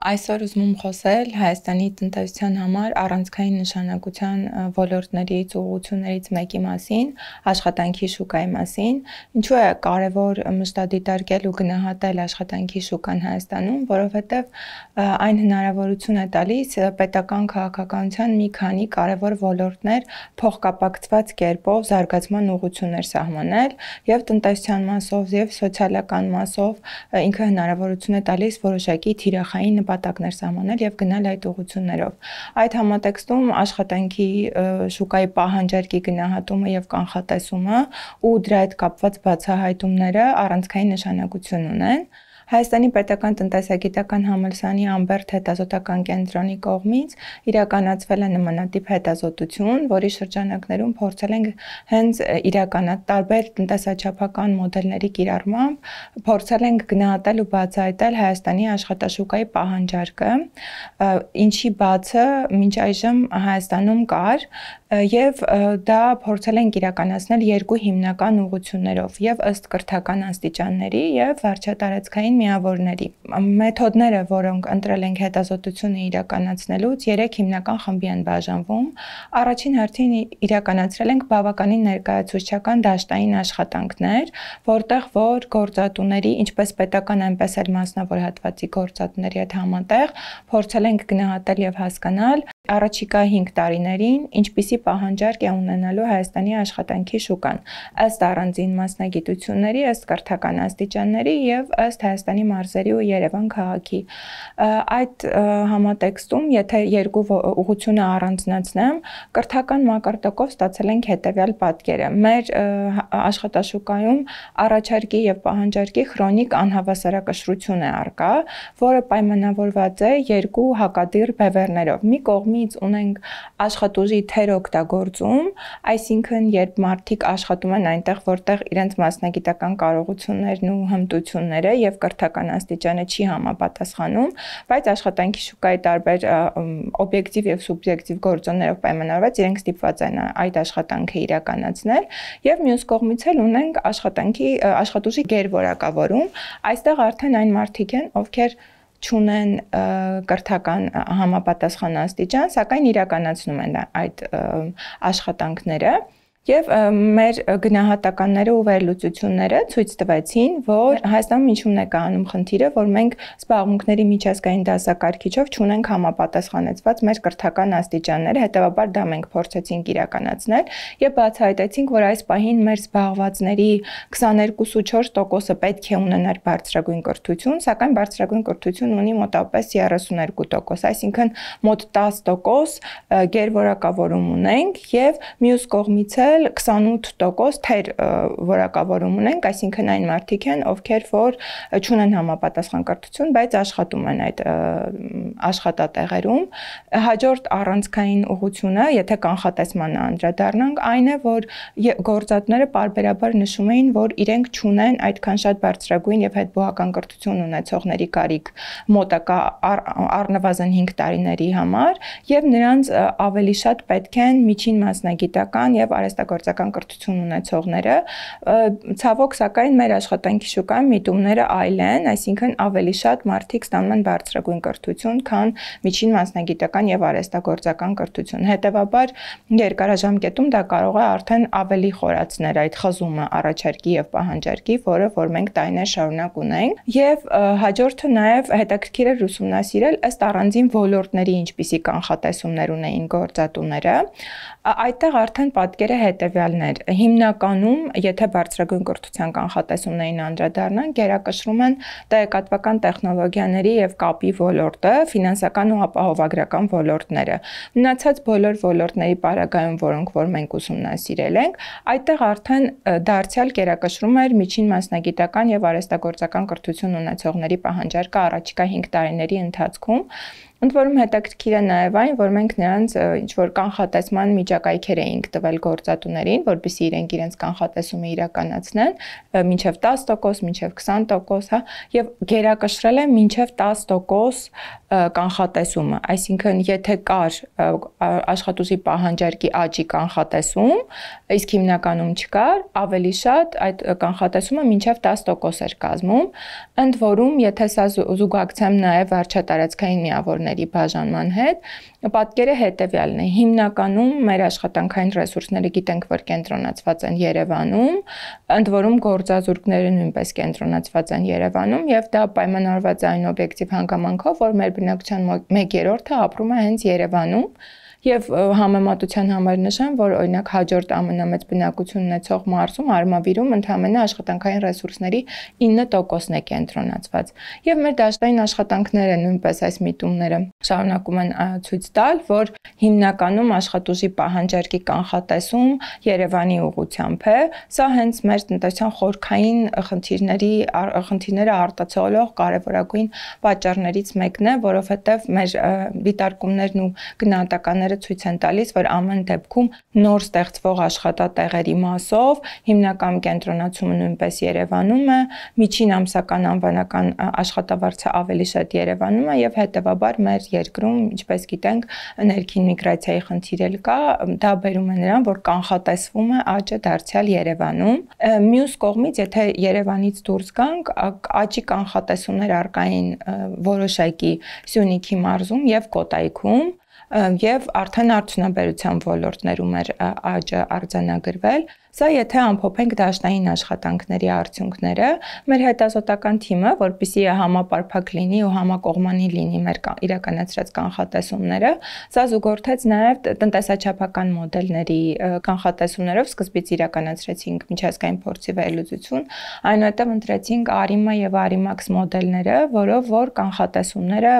Այսօր ուզում եմ խոսել Հայաստանի տնտեսության համար առանցքային նշանակության ոլորտներից ու ուղղություններից մեկի մասին, աշխատանքի շուկայի մասին։ Ինչու է կարևոր մշտադիտարկել ու գնահատել աշխատանքի շուկան Հայաստանում, որովհետև այն հնարավորություն է տալիս պետական քաղաքականության մի քանի կարևոր ոլորտներ փոխկապակցված կերպով զարգացման ուղղություններ սահմանել եւ տնտեսության մասով եւ սոցիալական մասով ինքը հնարավորություն է տալիս որոշակի թիրախային նպատակներ սահմանել եւ գնալ այդ ուղղություններով։ Այդ համատեքստում աշխատանքի շուկայի պահանջարկի գնահատումը եւ կանխատեսումը ու դրա հետ կապված բացահայտումները առանցքային նշանակություն ունեն։ Հայաստանի պետական տնտեսագիտական համալսարանի Ամբերտ հետազոտական կենտրոնի կողմից իրականացվել է նմանատիպ հետազոտություն, որի շրջանակներում փորձել ենք հենց տարբեր տնտեսաչափական մոդելների կիրառմամբ փորձել ենք գնահատել ու բացահայտել Հայաստանի աշխատաշուկայի պահանջարկը, ինչի բացը մինչ այժմ Հայաստանում կար եւ դա փորձել ենք իրականացնել երկու հիմնական ուղղություններով եւ ըստ կրթական աստիճանների եւ վարչատարածքային միավորների։ Մեթոդները, որոնք ընտրել ենք հետազոտությունը իրականացնելուց, 3 հիմնական խմբի են բաժանվում։ Առաջին հերթին իրականացրել ենք բավականին ներկայացուցչական դաշտային աշխատանքներ, որտեղ որ գործատուների, ինչպես պետական, այնպես էլ մասնավոր հատվածի գործատուների հետ համատեղ փորձել ենք գնահատել եւ հասկանալ առաջիկա 5 տարիներին ինչպիսի պահանջարկ է ունենալու Հայաստանի աշխատանքի շուկան, ըստ առանձին մասնագիտությունների, ըստ կրթական աստիճանների եւ ըստ Հայաստանի մարզերի ու Երևան քաղաքի։ Այդ համատեքստում, եթե երկու ուղղությունը առանձնացնեմ, կրթական մակարդակով ստացել ենք հետեւյալ պատկերը։ Մեր աշխատաշուկայում առաջարկի եւ պահանջարկի քրոնիկ անհավասարակշռություն է առկա, որը պայմանավորված է երկու հակադիր բևեռներով։ Մի կողմից ունենք աշխատուժի թերօգտագործում, այսինքն երբ մարդիկ աշխատում են այնտեղ, որտեղ իրենց մասնագիտական կարողություններն ու հմտությունները եւ կրթական աստիճանը չի համապատասխանում, բայց աշխատանքի շուկայի տարբեր օբյեկտիվ եւ սուբյեկտիվ գործոններով պայմանավորված իրենք ստիպված են այդ աշխատանքը իրականացնել եւ մյուս կողմից էլ ունենք աշխատուժի գերորակավորում, այստեղ արդեն այն մարդիկ են, ովքեր չունեն կրթական համապատասխան աստիճան, սակայն իրականացնում են այդ աշխատանքները եւ մեր գնահատականները ու վերլուծությունները ցույց տվեցին, որ Հայաստանում ինչու՞մն է կայանում խնդիրը, որ մենք զբաղմունքների միջազգային դասակարգիչով չունենք համապատասխանեցված մեր կրթական աստիճանները, հետեւաբար դա մենք փորձեցինք իրականացնել եւ բացահայտեցինք, որ այս պահին մեր զբաղվածների 22.4%-ը պետք է ունենար բարձրագույն կրթություն, սակայն բարձրագույն կրթություն ունի մոտավորապես 32%, այսինքն մոտ 10% գերորակավորում ունենք եւ մյուս կողմից 28% թեր որակավորում ունենք, այսինքն այն մարդիկ են, ովքեր որ չունեն համապատասխան կրթություն, բայց աշխատում են այդ աշխատատեղերում։ Հաջորդ առանցքային ուղղությունը, եթե կանխատեսմանը անդրադառնանք, այն է, որ գործատուները պարբերաբար նշում էին, որ իրենք չունեն այդքան շատ բարձրագույն եւ հետբուհական կրթություն ունեցողների կարիք մոտակա առնվազն 5 տարիների համար եւ նրանց ավելի շատ պետք են միջին մասնագիտական եւ արհեստագործական կրթություն ունեցողները, ցավոք սակայն մեր աշխատանքի շուկայում միտումները այլ են, այսինքն ավելի շատ մարդիկ ստանում են բարձրագույն կրթություն, քան միջին մասնագիտական եւ արհեստագործական կրթություն։ Հետեւաբար երկարաժամկետում դա կարող է արդեն ավելի խորացնել այդ խզումը առաջարկի եւ պահանջարկի, որը որ մենք տարիներ շարունակ ունենք, եւ հաջորդը նաեւ հետաքրքիր է ուսումնասիրել ըստ առանձին ոլորտների ինչպիսի կանխատեսումներ ունեին գործատուները։ Այդտեղ արդեն պատկերը հետեւյալն էր։ Հիմնականում, եթե բարձրագույն կրթության կանխատեսումներին անդրադառնանք, գերակշռում են տեղեկատվական տեխնոլոգիաների եւ կապի ոլորտը, ֆինանսական ու ապահովագրական ոլորտները։ Մնացած բոլոր ոլորտների պարագայում, որոնք որ մենք ուսումնասիրել ենք, այդտեղ արդեն դարձյալ գերակշռում էր միջին մասնագիտական եւ արհեստագործական կրթություն ունեցողների պահանջարկը առաջիկա 5 տարիների ընթացքում։ Ընդ որում հետաքրքիր է նաև այն, որ մենք նրանց ինչ-որ կանխատեսման միջակայքեր էինք տվել գործատուներին, որպեսզի իրենք իրենց կանխատեսումը իրականացնեն, մինչև 10%, մինչև 20%, հա, եւ գերակշռել է մինչև 10% կանխատեսումը, այսինքն եթե կար աշխատուժի պահանջարկի աճի կանխատեսում, իսկ հիմնականում չկար, ավելի շատ այդ կանխատեսումը մինչև 10% էր կազմում, ընդ որում եթե սա զուգակցեմ նաև վարչատարածքային միավորների բաժանման հետ, պատկերը հետևյալն է. հիմնականում մեր աշխատանքային ռեսուրսները գիտենք, որ կենտրոնացված են Երևանում, ընդ որում գործազուրկները նույնպես կենտրոնացված են Երևանում եւ դա պայմանավորված է այն օբյեկտիվ հանգամանքով, որ մեր բնակչության 1/3-ը ապրում է հենց Երևանում եւ համեմատության համար նշեմ, որ օրինակ հաջորդ ամենամեծ բնակություն ունեցող մարզում Արմավիրում ընդհանրապես աշխատանքային ռեսուրսների 9%-ն է կենտրոնացված։ Եվ մեր դաշտային աշխատանքները նույնպես այս միտումները շարունակում են ցույց տալ, որ հիմնականում աշխատուժի պահանջարկի կանխատեսում Երևանի ուղղությամբ է։ Սա հենց մեր տնտեսության խորքային խնդիրները արտացոլող կարևորագույն պատճառներից մեկն է, որովհետեւ մեր դիտարկումներն ու գնահատականները ցույց են տալիս, որ ամեն դեպքում նոր ստեղծվող աշխատատեղերի մասով հիմնական կենտրոնացումը նույնպես Երևանում է, միջին ամսական անվանական աշխատավարձը ավելի շատ Երևանում է եւ հետեւաբար մեր երկրում, ինչպես գիտենք, ներքին միգրացիայի խնդիր էլ կա, դա բերում է նրան, որ կանխատեսվում է աճը դարձյալ Երևանում։ Մյուս կողմից, եթե Երևանից դուրս գանք, աճի կանխատեսումներ առկային որոշակի Սյունիքի մարզում եւ Կոտայքում եւ արդեն արդյունաբերության ոլորտներում էր աճը արձանագրվել։ Սա եթե ամփոփենք դաշտային աշխատանքների արդյունքները, մեր հետազոտական թիմը, որպեսզի համապարփակ լինի ու համակողմանի լինի մեր իրականացրած կանխատեսումները, սա զուգորդեց նաև տնտեսաչափական մոդելների կանխատեսումներով, սկզբից իրականացրեցինք միջազգային փորձի վերլուծություն, այնուհետև ընտրեցինք ARIMA եւ ARIMAX մոդելները, որով որ կանխատեսումները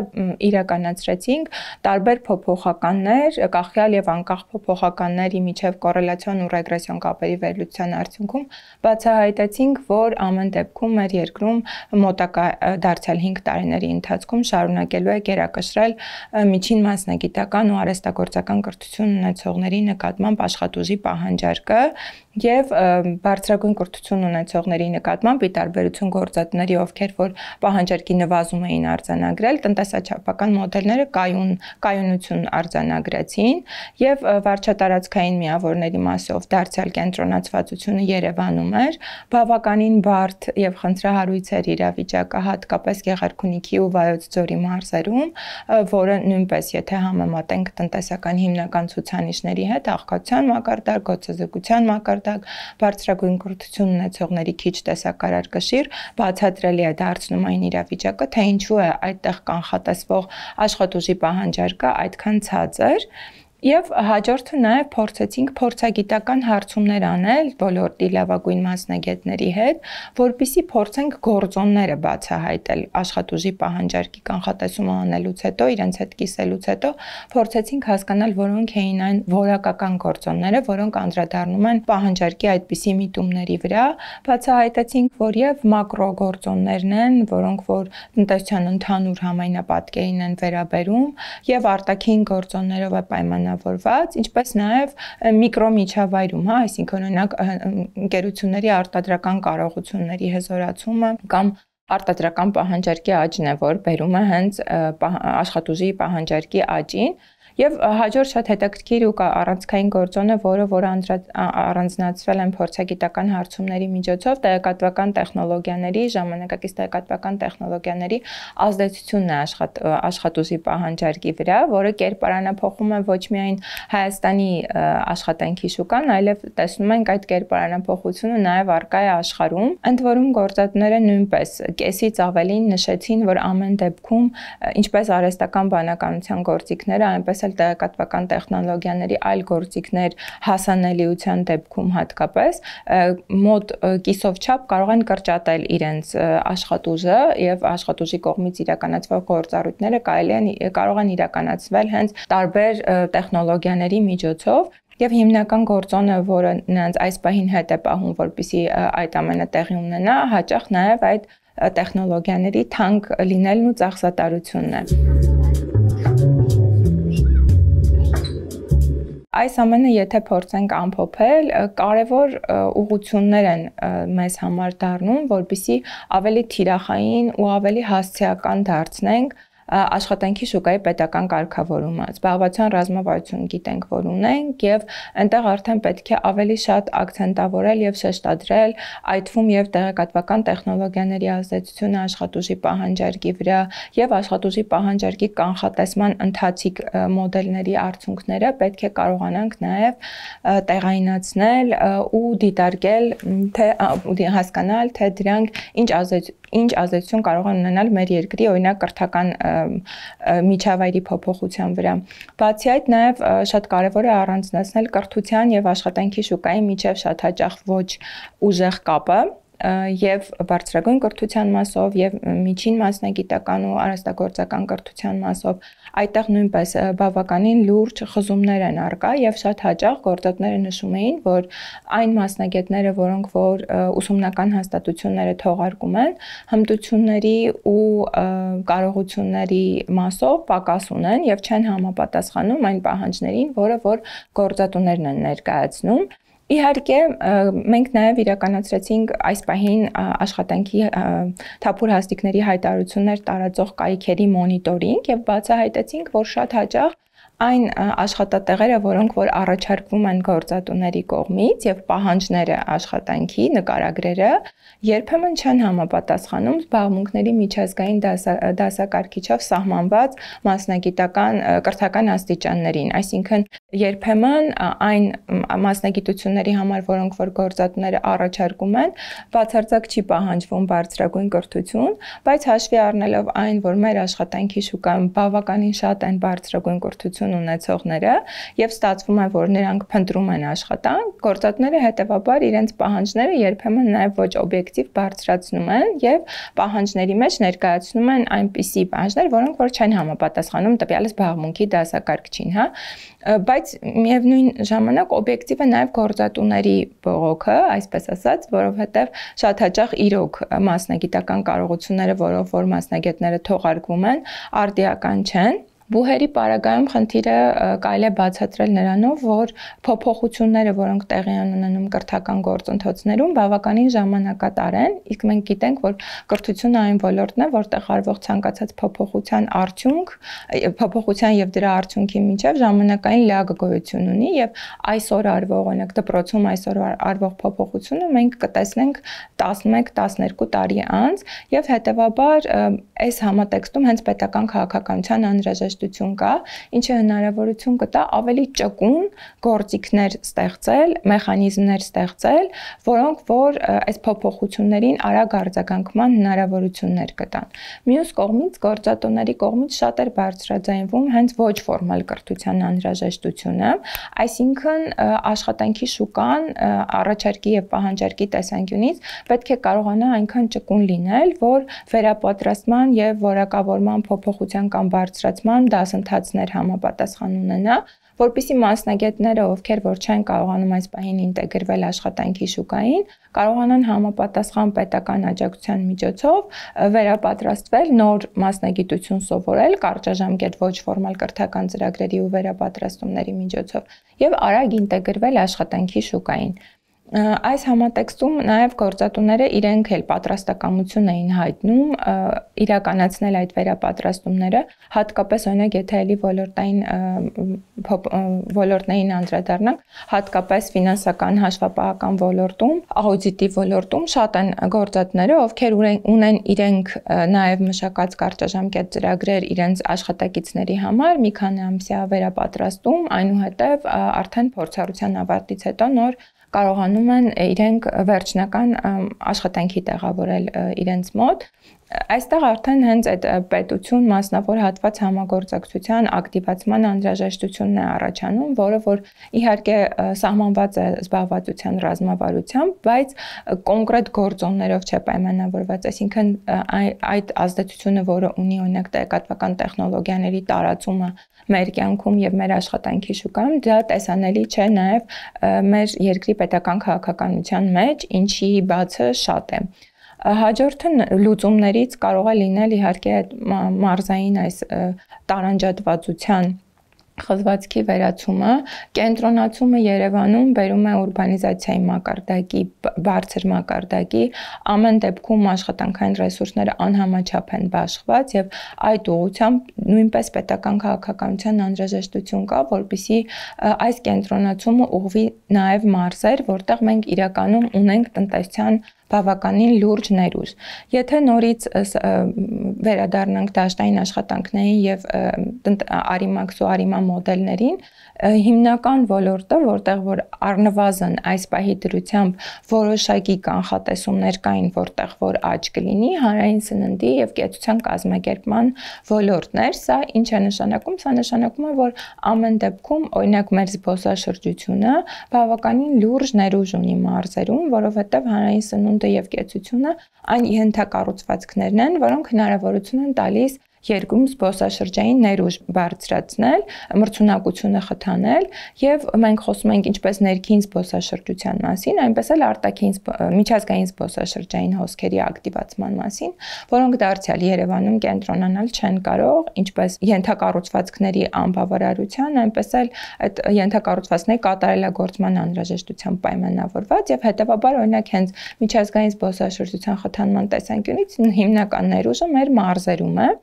իրականացրեցինք տարբեր փոփոխականներ, կախյալ եւ անկախ փոփոխականների միջև կոռելացիոն ու ռեգրեսիոն կապերի վերլուծության արդյունքում բացահայտեցինք, որ ամեն դեպքում մեր երկրում մոտակա դարձյալ 5 տարիների ընթացքում շարունակելու է գերակշռել միջին մասնագիտական ու արհեստագործական կրթություն ունեցողների նկատմամբ աշխատուժի պահանջարկը եւ բարձրագույն կրթություն ունեցողների նկատմամբ ի տարբերություն գործատուների, ովքեր որ պահանջարկի նվազում էին արձանագրել, տնտեսաչափական մոդելները կայունություն արձանագրեցին եւ վարչատարածքային միավորների մասով դարձյալ կենտրոնացվածությունը Երևանում էր, բավականին բարդ եւ խնդրահարույց էր իրավիճակը հատկապես Գեղարքունիքի ու Վայոց ձորի մարզերում, որը նույնպես եթե համեմատենք տնտեսական հիմնական ցուցանիշների հետ, աղքատության մակարդակ, գոցազրկության մակարդակ, բարձրագույն կրթություն ունեցողների քիչ տեսակարար կշիռ բացատրելի է դարձնում այն իրավիճակը, թե ինչու է այդտեղ կանխատեսվող աշխատուժի պահանջարկը այդքան ցածր։ Եվ հաջորդը նաև փորձեցինք փորձագիտական հարցումներ անել ոլորտի լավագույն մասնագետների հետ, որպեսզի փորձենք գործոնները բացահայտել աշխատուժի պահանջարկի կանխատեսումը անելուց հետո, իրենց հետ կիսելուց հետո, փորձեցինք հասկանալ, որոնք էին այն որակական գործոնները, որոնք անդրադառնում են պահանջարկի այդպիսի միտումների վրա, բացահայտեցինք, որ եւ մակրո գործոններն են, որոնք որ տնտեսության ընդհանուր համայնապատկերին են վերաբերում, եւ արտաքին գործոններով է պայմանավորված, ինչպես նաև միկրոմիջավայրում, հա, այսինքն օրինակ ընկերությունների արտադրական կարողությունների հզորացումը կամ արտադրական պահանջարկի աճն է, որ բերում է հենց աշխատուժի պահանջարկի աճին։ Եվ հաջորդ շատ հետաքրքիր ու առանցքային գործոնը, որ առանձնացվել են փորձագիտական հարցումների միջոցով, տեղեկատվական տեխնոլոգիաների, ժամանակակից տեղեկատվական տեխնոլոգիաների ազդեցությունն է աշխատուժի պահանջարկի վրա, որը կերպարանափոխում է ոչ միայն Հայաստանի աշխատանքի շուկան, այլև տեսնում ենք այդ կերպարանափոխությունը նաև առկա է աշխարհում։ Ընդ որում գործատուները նույնպես կեսից ավելին նշեցին, որ ամեն դեպքում ինչպես արհեստական բանականության գործիքները, այնպես տեղեկատվական տեխնոլոգիաների այլ գործիքներ հասանելիության դեպքում հատկապես մոտ կիսով չափ կարող են կրճատել իրենց աշխատուժը եւ աշխատուժի կողմից իրականացվող գործառույթները կարող են իրականացվել հենց տարբեր տեխնոլոգիաների միջոցով։ Եվ հիմնական գործոնը, որը նրանց այս պահին հետ է պահում, որպեսզի այդ ամենը տեղի ունենա, հաճախ նաև այդ տեխնոլոգիաների թանկ լինելն ու ծախսատարությունն է։ Այս ամենը եթե փորձենք ամփոփել, կարևոր ուղղություններ են մեզ համար դառնում, որպեսզի ավելի թիրախային ու ավելի հասցեական դարձնենք աշխատանքի շուկայի պետական կարգավորումը։ Զբաղվածության ռազմավարություն գիտենք, որ ունենք, եւ այնտեղ արդեն պետք է ավելի շատ ակցենտավորել եւ շեշտադրել այդ թվում եւ տեղեկատվական տեխնոլոգիաների ազդեցությունը աշխատուժի պահանջարկի վրա եւ աշխատուժի պահանջարկի կանխատեսման ընթացիկ մոդելների արդյունքները պետք է կարողանանք նաեւ տեղայնացնել ու դիտարկել, թե հասկանալ, թե դրանք ինչ ազդեցություն կարող են ունենալ մեր երկրի օրինակ կրթական միջավայրի փոփոխության վրա։ Բացի այդ, նաև շատ կարևոր է առանձնացնել կրթության եւ աշխատանքի շուկայի միջև շատ հաճախ ոչ ուժեղ կապը եւ բարձրագույն կրթության մասով եւ միջին մասնագիտական ու արհեստագործական կրթության մասով այդտեղ նույնպես բավականին լուրջ խզումներ են առկա եւ շատ հաճախ գործատները նշում էին, որ այն մասնագետները, որոնք որ ուսումնական հաստատությունները թողարկում են, հմտությունների ու կարողությունների մասով պակաս ունեն եւ չեն համապատասխանում այն պահանջներին, որը որ գործատուներն են ներկայացնում։ Իհարկե, մենք նաև իրականացրեցինք այս պահին աշխատանքի թափուր հաստիկների հայտարարություններ տարածող կայքերի մոնիտորինգ եւ բացահայտեցինք, որ շատ հաճախ այն աշխատատեղերը, որոնք որ առաջարկվում են գործատուների կողմից եւ պահանջները աշխատանքի նկարագրերը երբեմն չեն համապատասխանում զբաղմունքների միջազգային դասակարգիչով սահմանված մասնագիտական կրթական աստիճաններին, այսինքն երբեմն այն մասնագիտությունների համար, որոնք որ գործատուները առաջարկում են, բացարձակ չի պահանջվում բարձրագույն կրթություն, բայց հաշվի առնելով այն, որ մեր աշխատանքի շուկայում բավականին շատ են բարձրագույն կրթություն ունեցողները եւ ստացվում է, որ նրանք փնտրում են աշխատանք, գործատուները հետեւաբար իրենց պահանջները երբեմն նաեւ ոչ օբյեկտիվ բարձրացնում են եւ պահանջների մեջ ներկայացնում են այնպիսի պահանջներ, որոնք որ չեն համապատասխանում տվյալ զբաղմունքի դասակարգչին, հա, բայց միևնույն ժամանակ օբյեկտիվը նաեւ գործատուների բողոքը, այսպես ասած, որովհետեւ շատ հաճախ իրոք մասնագիտական կարողությունները, որով որ մասնագետները թողարկվում են, արդիական չեն։ Բուհերի պարագայում խնդիրը կարելի է բացատրել նրանով, որ փոփոխությունները, որոնք տեղի են ունենում կրթական գործընթացներում, բավականին ժամանակատար են, իսկ մենք գիտենք, որ կրթությունը այն ոլորտն է, որտեղ արվող ցանկացած փոփոխության արդյունք, փոփոխության եւ դրա արդյունքի միջև ժամանակային լագ գոյություն ունի եւ այսօր արվող, օրինակ դպրոցում այսօր արվող փոփոխությունը մենք կտեսնենք 11-12 տարի անց եւ հետեւաբար այս համատեքստում հենց պետական քաղաքականության անհրաժեշտություն կա, ինչը հնարավորություն կտա ավելի ճկուն գործիքներ ստեղծել, մեխանիզմներ ստեղծել, որոնք որ այս փոփոխություններին արագ արձագանքման հնարավորություններ կտան։ Մյուս կողմից գործատուների կողմից շատ էր բարձրաձայնվում հենց ոչ ֆորմալ կրթության անհրաժեշտությունը, այսինքն աշխատանքի շուկան առաջարկի եւ պահանջարկի տեսանկյունից պետք է կարողանա այնքան ճկուն լինել, որ վերապատրաստման եւ որակավորման փոփոխության կամ բարձրացման դասընթացներ համապատասխան ունենա, որպեսզի մասնագետները, ովքեր որ չեն կարողանում այս պահին ինտեգրվել աշխատանքի շուկային, կարողանան համապատասխան պետական աջակցության միջոցով վերապատրաստվել, նոր մասնագիտություն սովորել, կարճաժամկետ ոչ ֆորմալ կրթական ծրագրերի ու վերապատրաստումների միջոցով եւ արագ ինտեգրվել աշխատանքի շուկային։ Այս համատեքստում նաև գործատուները իրենք էլ պատրաստակամություն էին հայտնում իրականացնել այդ վերապատրաստումները, հատկապես օրինակ եթե էլի ոլորտներին անդրադառնանք, հատկապես ֆինանսական հաշվապահական ոլորտում, աուդիտի ոլորտում շատ են գործատուները, ովքեր ունեն իրենք նաև մշակած կարճաժամկետ ծրագրեր իրենց աշխատակիցների համար, մի քանի ամսյա վերապատրաստում, այնուհետև արդեն փորձառության ավարտից հետո նոր կարողանում են իրենք վերջնական աշխատանքի տեղավորել իրենց մոտ։ Այստեղ արդեն հենց այդ պետություն մասնավոր հատված համագործակցության ակտիվացման անհրաժեշտությունն է առաջանում, որը որ իհարկե սահմանված է զբաղվածության ռազմավարությամբ, բայց կոնկրետ գործոններով չէ պայմանավորված, այսինքն այդ ազդեցությունը, որը ունի օրինակ տեղեկատվական տեխնոլոգիաների տարածումը մեր կյանքում եւ մեր աշխատանքի շուկայում, դա տեսանելի չէ նաեւ մեր երկրի պետական քաղաքականության մեջ, ինչի բացը շատ է։ Հաջորդը լուծումներից կարող է լինել իհարկե մարզային այս տարանջատվածության խզվածքի վերացումը, կենտրոնացումը Երևանում բերում է ուրբանիզացիայի մակարդակի, բարձր մակարդակի, ամեն դեպքում աշխատանքային ռեսուրսները անհամաչափ են բաշխված եւ այդ ուղղությամբ նույնպես պետական քաղաքականության անհրաժեշտություն կա, որպեսզի այս կենտրոնացումը ուղղվի նաեւ մարզեր, որտեղ մենք իրականում ունենք տնտեսության բավականին լուրջ ներուժ։ Եթե նորից վերադառնանք դաշտային աշխատանքներին եւ Արիմաքս ու Արիմա մոդելներին, հիմնական ոլորտը, որտեղ որ առնվազն այս պահի դրությամբ որոշակի կանխատեսումներ կային, որտեղ որ աճ կլինի, հանրային սննդի եւ կեցության կազմակերպման ոլորտն էր, սա ինչ է նշանակում, սա նշանակում է, որ ամեն դեպքում, օրինակ մեր զբոսաշրջությունը բավականին լուրջ ներուժ ունի մարզերում, որովհետեւ հանրային սնունդը եւ կեցությունը այն ենթակառուցվածքներն են, որոնք հնարավորություն են տալիս երկրում զբոսաշրջային ներուժ բարձրացնել, մրցունակությունը խթանել եւ մենք խոսում ենք ինչպես ներքին զբոսաշրջության մասին, այնպես էլ արտաքին միջազգային զբոսաշրջային հոսքերի ակտիվացման մասին, որոնք դարձյալ Երևանում կենտրոնանալ չեն կարող, ինչպես ենթակառուցվածքների անբավարարության, այնպես էլ այդ ենթակառուցվածքների կատարելագործման անհրաժեշտությամբ պայմանավորված եւ հետեւաբար օրինակ հենց միջազգային զբոսաշրջության խթանման տեսանկյունից հիմնական ներուժը մեր մարզերում է։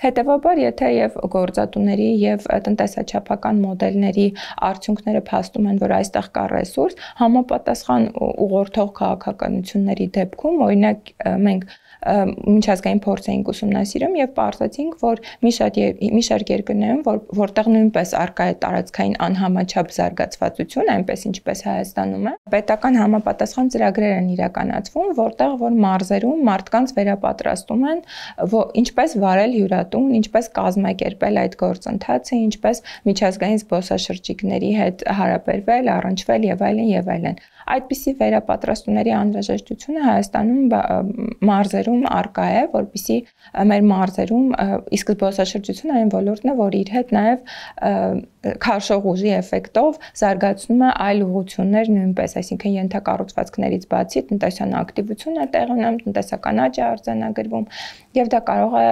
Հետևաբար, եթե եւ գործատուների եւ տնտեսաչափական մոդելների արդյունքները փաստում են, որ այստեղ կա ռեսուրս, համապատասխան ուղղորդող քաղաքականությունների դեպքում, օրինակ մենք միջազգային փորձ էինք ուսումնասիրում եւ պարզեցինք, որ մի շարք երկրներում, որտեղ նույնպես առկա է տարածքային անհամաչափ զարգացվածություն, այնպես ինչպես Հայաստանում է, պետական համապատասխան ծրագրեր են իրականացվում, որտեղ որ մարզերում մարդկանց վերապատրաստում են, ինչպես վարել հյուրատուն, ինչպես կազմակերպել այդ գործընթացը, ինչպես միջազգային զբոսաշրջիկների հետ հարաբերվել, առնչվել եւ այլն եւ այլն։ Այդպիսի վերապատրաստումների անհրաժեշտությունը Հայաստանում մարզերում առկա է, որպեսզի մեր մարզերում իսկ զբոսաշրջությունը այն ոլորտն է, որ իր հետ նաև քարշող ուժի էֆեկտով զարգացնում է այլ ուղղություններ նույնպես, այսինքն ենթակառուցվածքներից բացի տնտեսական ակտիվություն է տեղի ունենում, տնտեսական աճ է արձանագրվում եւ դա կարող է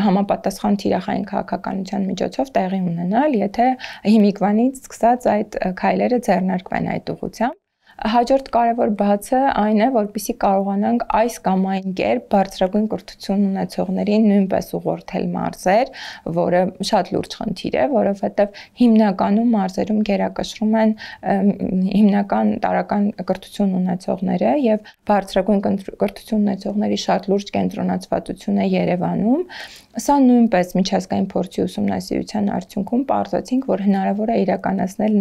համապատասխան թիրախային քաղաքականության միջոցով տեղի ունենալ, եթե հիմիկվանից սկսած այդ քայլերը ձեռնարկվեն այդ ուղղությամբ։ Հաջորդ կարևոր բացը այն է, որպեսզի կարողանանք այս կամ այն կերպ բարձրագույն կրթություն ունեցողներին նույնպես ուղղորդել մարզեր, որը շատ լուրջ խնդիր է, որովհետև հիմնականում մարզերում գերակշռում են հիմնական տարրական կրթություն ունեցողները եւ բարձրագույն կրթություն ունեցողների շատ լուրջ կենտրոնացվածություն է Երևանում։ Սա նույնպես միջազգային փորձի ուսումնասիրության արդյունքում պարզեցինք, որ հնարավոր է իրականացնել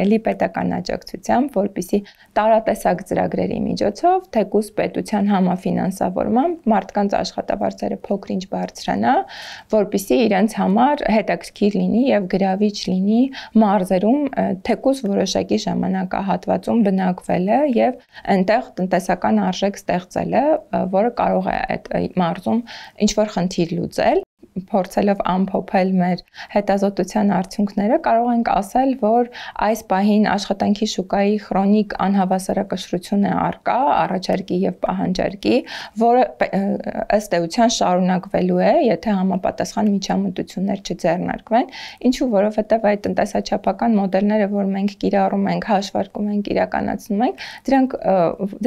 էլի պետական աջակցությամբ, որպեսզի տարատեսակ ծրագրերի միջոցով թեկուզ պետության համաֆինանսավորմամբ մարդկանց աշխատավարձերը փոքր-ինչ բարձրանա, որպեսզի իրենց համար հետաքրքիր լինի եւ գրավիչ լինի մարզերում թեկուզ որոշակի ժամանակահատվածում բնակվելը եւ այնտեղ տնտեսական արժեք ստեղծելը, որը կարող է այդ մարզում ինչ որ խնդիր լուծել։ Փորձելով ամփոփել մեր հետազոտության արդյունքները, կարող ենք ասել, որ այս պահին աշխատանքի շուկայի քրոնիկ անհավասարակշռություն է առկա, առաջարկի եւ պահանջարկի, որը ըստ էության շարունակվելու է, եթե համապատասխան միջամտություններ չձեռնարկվեն, ինչու որովհետեւ այդ տնտեսաչափական մոդելները, որ մենք կիրառում ենք, հաշվարկում ենք, իրականացնում ենք,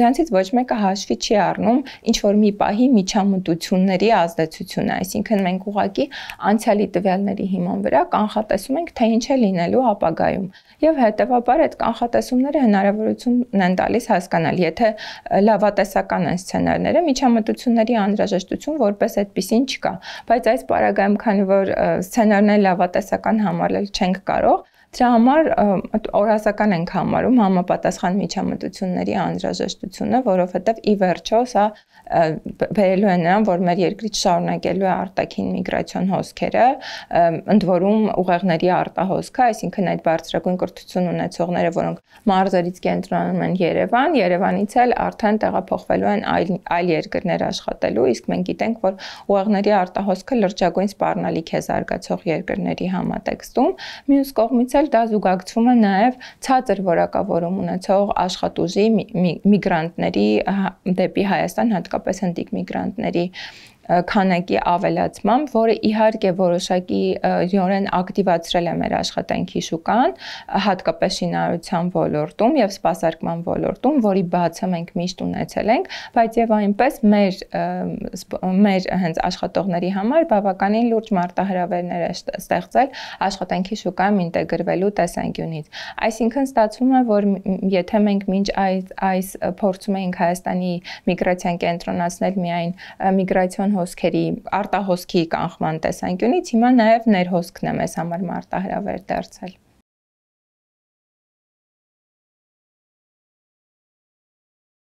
դրանցից ոչ մեկը հաշվի չի առնում ինչ որ մի պահի միջամտությունների ազդեցությունը, այսինքն մենք ուղղակի անցյալի տվյալների հիման վրա կանխատեսում ենք, թե ինչ է լինելու ապագայում։ Եվ հետևաբար այդ կանխատեսումները հնարավորություն են տալիս հասկանալ, եթե լավատեսական են սցենարները, միջամտությունների անհրաժեշտություն որպես այդպեսին չկա, բայց այս պարագայում, քանի որ սցենարները լավատեսական համարել չենք կարող, դրա համար օրասական ենք համարում համապատասխան միջամտությունների անհրաժեշտությունը, որովհետև ի վերջո սա բերելու է նրան, որ մեր երկրից շարունակելու է արտաքին միգրացիոն հոսքերը, ընդ որում ուղեղների արտահոսքը, այսինքն այդ բարձրագույն կրթություն ունեցողները, որոնք մարզերից կենտրոնանում են Երևան, Երևանից էլ արդեն տեղափոխվելու են այլ երկրներ աշխատելու, իսկ մենք գիտենք, որ ուղեղների արտահոսքը լրջագույն սպառնալիք է զարգացող երկրների համատեքստում, մյուս կողմից դա զուգակցվում է նաև ցածր որակավորում ունեցող աշխատուժի միգրանտների դեպի Հայաստան, հատկապես հնդիկ միգրանտների քանակի ավելացմամբ, որը իհարկե որոշակի յորեն ակտիվացրել է մեր աշխատանքի շուկան, հատկապես շինարարության ոլորտում եւ սպասարկման ոլորտում, որի բացը մենք միշտ ունեցել ենք, բայց եւ այնպես մեր հենց աշխատողների համար բավականին լուրջ մարտահրավերներ է ստեղծել աշխատանքի շուկայում ինտեգրվելու տեսանկյունից։ Այսինքն ստացվում է, որ եթե մենք մինչ այս փորձում էինք Հայաստանի միգրացիան կենտրոնացնել միայն միգրացիոն հոսքերի արտահոսքի կանխման տեսանկյունից, հիմա նաև ներհոսքն է մեզ համար մարտահրավեր դարձել։